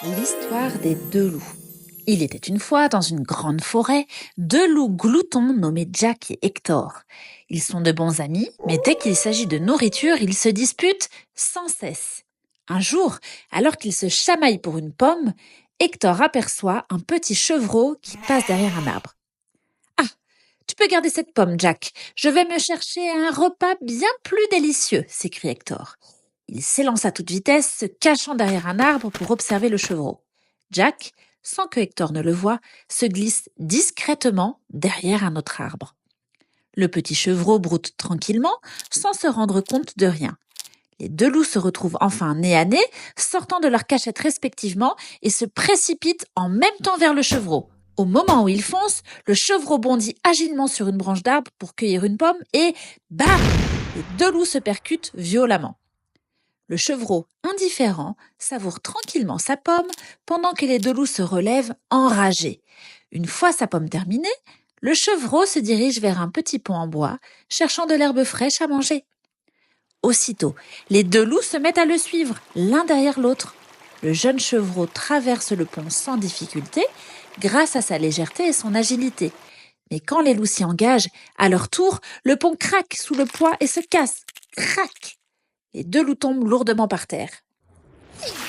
L'histoire des deux loups. Il était une fois, dans une grande forêt, deux loups gloutons nommés Jack et Hector. Ils sont de bons amis, mais dès qu'il s'agit de nourriture, ils se disputent sans cesse. Un jour, alors qu'ils se chamaillent pour une pomme, Hector aperçoit un petit chevreau qui passe derrière un arbre. « Ah, tu peux garder cette pomme, Jack. Je vais me chercher un repas bien plus délicieux », s'écrie Hector. Il s'élance à toute vitesse, se cachant derrière un arbre pour observer le chevreau. Jack, sans que Hector ne le voie, se glisse discrètement derrière un autre arbre. Le petit chevreau broute tranquillement, sans se rendre compte de rien. Les deux loups se retrouvent enfin nez à nez, sortant de leur cachette respectivement et se précipitent en même temps vers le chevreau. Au moment où ils foncent, le chevreau bondit agilement sur une branche d'arbre pour cueillir une pomme et bam! Les deux loups se percutent violemment. Le chevreau, indifférent, savoure tranquillement sa pomme pendant que les deux loups se relèvent enragés. Une fois sa pomme terminée, le chevreau se dirige vers un petit pont en bois, cherchant de l'herbe fraîche à manger. Aussitôt, les deux loups se mettent à le suivre, l'un derrière l'autre. Le jeune chevreau traverse le pont sans difficulté, grâce à sa légèreté et son agilité. Mais quand les loups s'y engagent, à leur tour, le pont craque sous le poids et se casse. Crac! Les deux loups tombent lourdement par terre.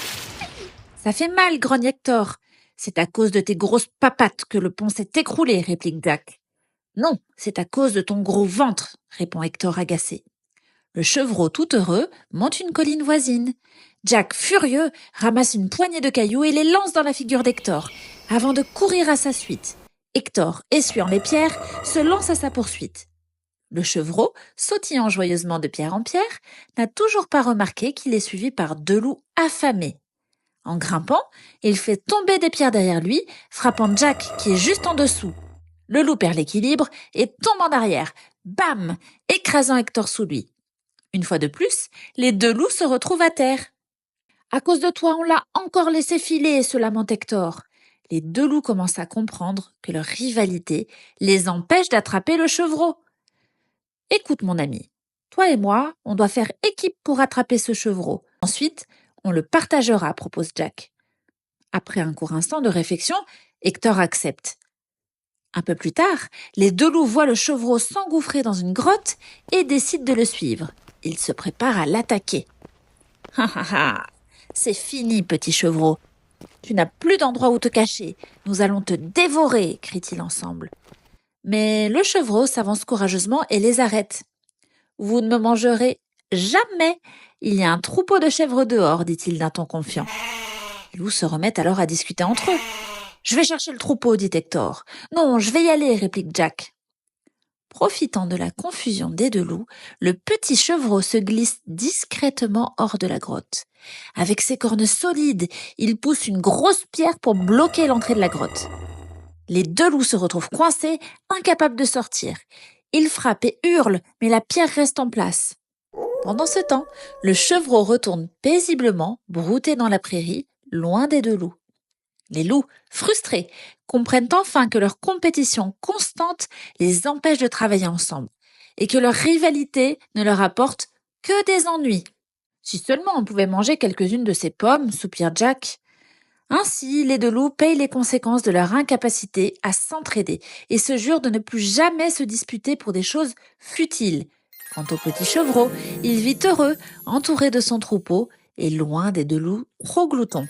« Ça fait mal, grogne Hector. C'est à cause de tes grosses papates que le pont s'est écroulé, » réplique Jack. « Non, c'est à cause de ton gros ventre, » répond Hector agacé. Le chevreau, tout heureux, monte une colline voisine. Jack, furieux, ramasse une poignée de cailloux et les lance dans la figure d'Hector, avant de courir à sa suite. Hector, essuyant les pierres, se lance à sa poursuite. Le chevreau, sautillant joyeusement de pierre en pierre, n'a toujours pas remarqué qu'il est suivi par deux loups affamés. En grimpant, il fait tomber des pierres derrière lui, frappant Jack qui est juste en dessous. Le loup perd l'équilibre et tombe en arrière, bam, écrasant Hector sous lui. Une fois de plus, les deux loups se retrouvent à terre. « À cause de toi, on l'a encore laissé filer », se lamente Hector. Les deux loups commencent à comprendre que leur rivalité les empêche d'attraper le chevreau. « Écoute mon ami, toi et moi, on doit faire équipe pour attraper ce chevreau. Ensuite, on le partagera », propose Jack. Après un court instant de réflexion, Hector accepte. Un peu plus tard, les deux loups voient le chevreau s'engouffrer dans une grotte et décident de le suivre. Ils se préparent à l'attaquer. « Ha ha ha, c'est fini, petit chevreau. Tu n'as plus d'endroit où te cacher. Nous allons te dévorer », crient-ils ensemble. Mais le chevreau s'avance courageusement et les arrête. « Vous ne me mangerez jamais. Il y a un troupeau de chèvres dehors, » dit-il d'un ton confiant. Les loups se remettent alors à discuter entre eux. « Je vais chercher le troupeau, » dit Hector. « Non, je vais y aller, » réplique Jack. Profitant de la confusion des deux loups, le petit chevreau se glisse discrètement hors de la grotte. Avec ses cornes solides, il pousse une grosse pierre pour bloquer l'entrée de la grotte. Les deux loups se retrouvent coincés, incapables de sortir. Ils frappent et hurlent, mais la pierre reste en place. Pendant ce temps, le chevreau retourne paisiblement, brouter dans la prairie, loin des deux loups. Les loups, frustrés, comprennent enfin que leur compétition constante les empêche de travailler ensemble et que leur rivalité ne leur apporte que des ennuis. « Si seulement on pouvait manger quelques-unes de ces pommes », soupire Jack. Ainsi, les deux loups payent les conséquences de leur incapacité à s'entraider et se jurent de ne plus jamais se disputer pour des choses futiles. Quant au petit chevreau, il vit heureux, entouré de son troupeau et loin des deux loups trop gloutons.